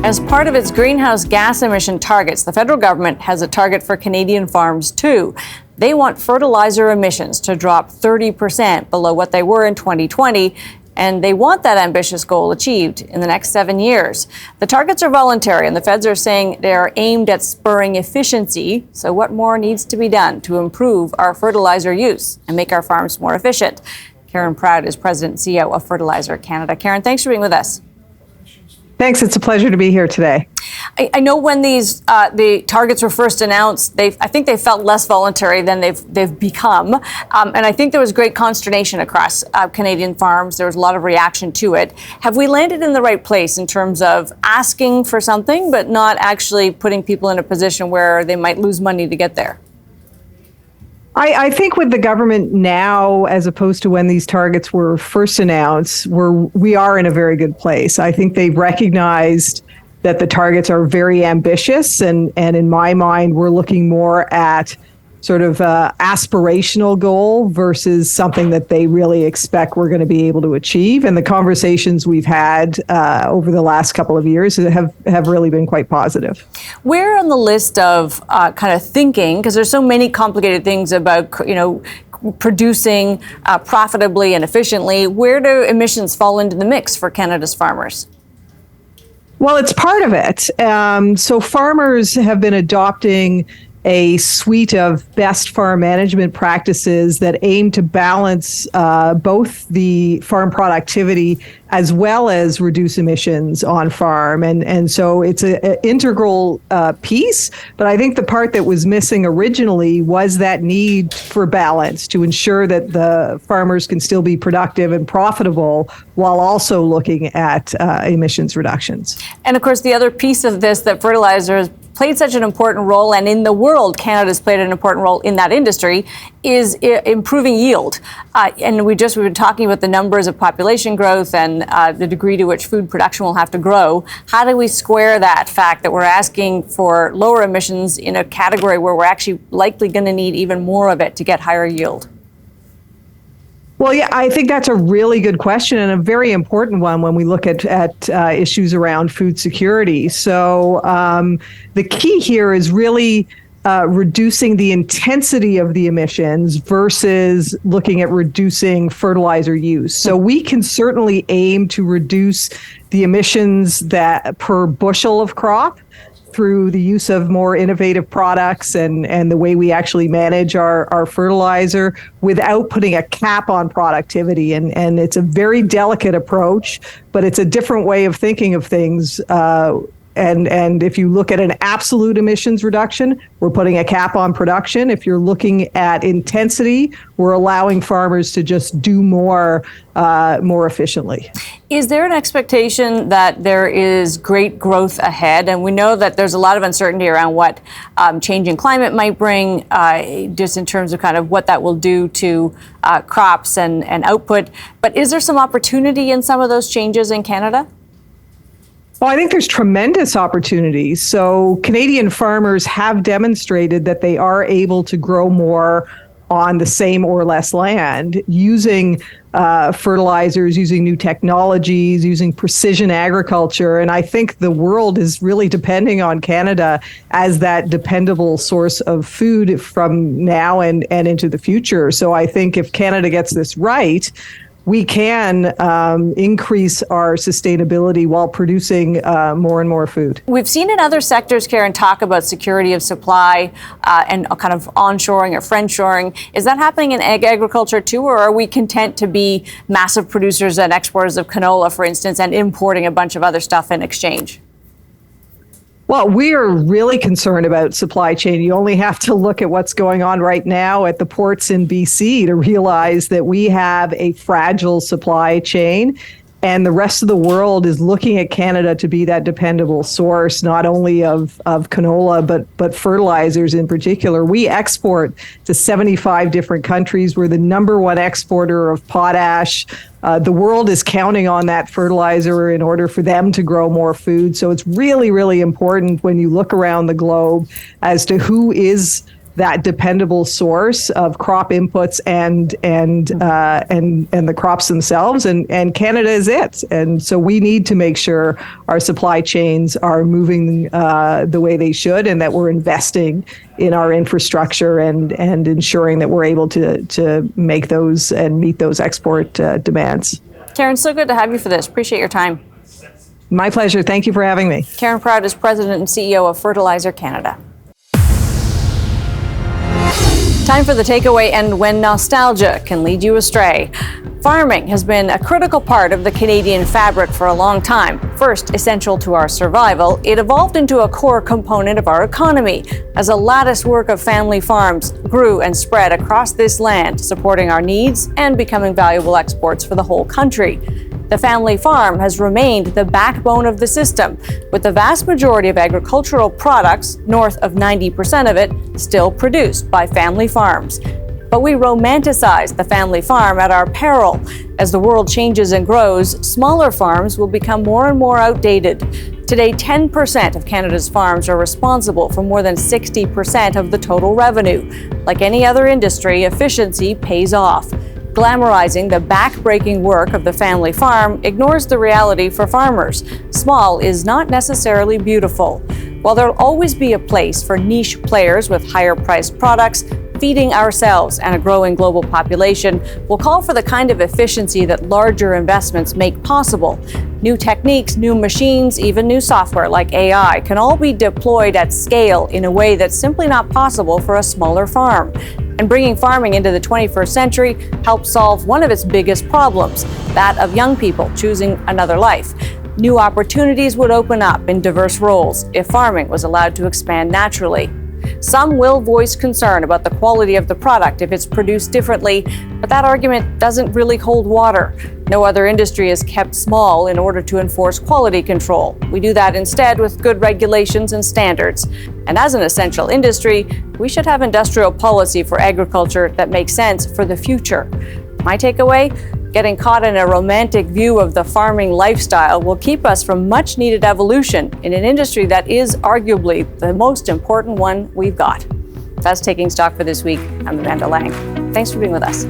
As part of its greenhouse gas emission targets, the federal government has a target for Canadian farms too. They want fertilizer emissions to drop 30% below what they were in 2020, and they want that ambitious goal achieved in the next 7 years. The targets are voluntary, and the feds are saying they are aimed at spurring efficiency. So what more needs to be done to improve our fertilizer use and make our farms more efficient? Karen Proud is President and CEO of Fertilizer Canada. Karen, thanks for being with us. Thanks. It's a pleasure to be here today. I know when these the targets were first announced, I think they felt less voluntary than they've become, and I think there was great consternation across Canadian farms. There was a lot of reaction to it. Have we landed in the right place in terms of asking for something, but not actually putting people in a position where they might lose money to get there? I think with the government now, as opposed to when these targets were first announced, we are in a very good place. I think they've recognized that the targets are very ambitious, and in my mind, we're looking more at sort of aspirational goal versus something that they really expect we're going to be able to achieve. And the conversations we've had over the last couple of years have really been quite positive. Where on the list of kind of thinking, because there's so many complicated things about, producing profitably and efficiently, where do emissions fall into the mix for Canada's farmers? Well, it's part of it. So farmers have been adopting a suite of best farm management practices that aim to balance both the farm productivity as well as reduce emissions on farm. And so it's an integral piece. But I think the part that was missing originally was that need for balance to ensure that the farmers can still be productive and profitable while also looking at emissions reductions. And of course, the other piece of this that fertilizers played such an important role, and in the world, Canada's played an important role in that industry, is improving yield. And we've been talking about the numbers of population growth and the degree to which food production will have to grow. How do we square that fact that we're asking for lower emissions in a category where we're actually likely going to need even more of it to get higher yield? Well, yeah, I think that's a really good question and a very important one when we look at issues around food security. So the key here is really reducing the intensity of the emissions versus looking at reducing fertilizer use. So we can certainly aim to reduce the emissions that per bushel of crop through the use of more innovative products and the way we actually manage our fertilizer without putting a cap on productivity. And it's a very delicate approach, but it's a different way of thinking of things. And if you look at an absolute emissions reduction, we're putting a cap on production. If you're looking at intensity, we're allowing farmers to just do more efficiently. Is there an expectation that there is great growth ahead? And we know that there's a lot of uncertainty around what changing climate might bring, just in terms of kind of what that will do to crops and output. But is there some opportunity in some of those changes in Canada? Well, I think there's tremendous opportunities. So Canadian farmers have demonstrated that they are able to grow more on the same or less land using fertilizers, using new technologies, using precision agriculture. And I think the world is really depending on Canada as that dependable source of food from now and into the future. So I think if Canada gets this right, we can increase our sustainability while producing more and more food. We've seen in other sectors, Karen, talk about security of supply and kind of onshoring or friendshoring. Is that happening in agriculture too, or are we content to be massive producers and exporters of canola, for instance, and importing a bunch of other stuff in exchange? Well, we are really concerned about supply chain. You only have to look at what's going on right now at the ports in BC to realize that we have a fragile supply chain. And the rest of the world is looking at Canada to be that dependable source, not only of canola, but fertilizers in particular. We export to 75 different countries. We're the number one exporter of potash. The world is counting on that fertilizer in order for them to grow more food. So it's really, really important when you look around the globe as to who is that dependable source of crop inputs and the crops themselves. And Canada is it. And so we need to make sure our supply chains are moving the way they should, and that we're investing in our infrastructure and ensuring that we're able to make those and meet those export demands. Karen, so good to have you for this. Appreciate your time. My pleasure. Thank you for having me. Karen Proud is President and CEO of Fertilizer Canada. Time for the takeaway, and when nostalgia can lead you astray. Farming has been a critical part of the Canadian fabric for a long time. First essential to our survival, it evolved into a core component of our economy as a lattice work of family farms grew and spread across this land, supporting our needs and becoming valuable exports for the whole country. The family farm has remained the backbone of the system, with the vast majority of agricultural products, north of 90% of it, still produced by family farms. But we romanticize the family farm at our peril. As the world changes and grows, smaller farms will become more and more outdated. Today, 10% of Canada's farms are responsible for more than 60% of the total revenue. Like any other industry, efficiency pays off. Glamorizing the back-breaking work of the family farm ignores the reality for farmers. Small is not necessarily beautiful. While there'll always be a place for niche players with higher-priced products, feeding ourselves and a growing global population will call for the kind of efficiency that larger investments make possible. New techniques, new machines, even new software like AI can all be deployed at scale in a way that's simply not possible for a smaller farm. And bringing farming into the 21st century helps solve one of its biggest problems, that of young people choosing another life. New opportunities would open up in diverse roles if farming was allowed to expand naturally. Some will voice concern about the quality of the product if it's produced differently, but that argument doesn't really hold water. No other industry is kept small in order to enforce quality control. We do that instead with good regulations and standards. And as an essential industry, we should have industrial policy for agriculture that makes sense for the future. My takeaway? Getting caught in a romantic view of the farming lifestyle will keep us from much needed evolution in an industry that is arguably the most important one we've got. That's Taking Stock for this week. I'm Amanda Lang. Thanks for being with us.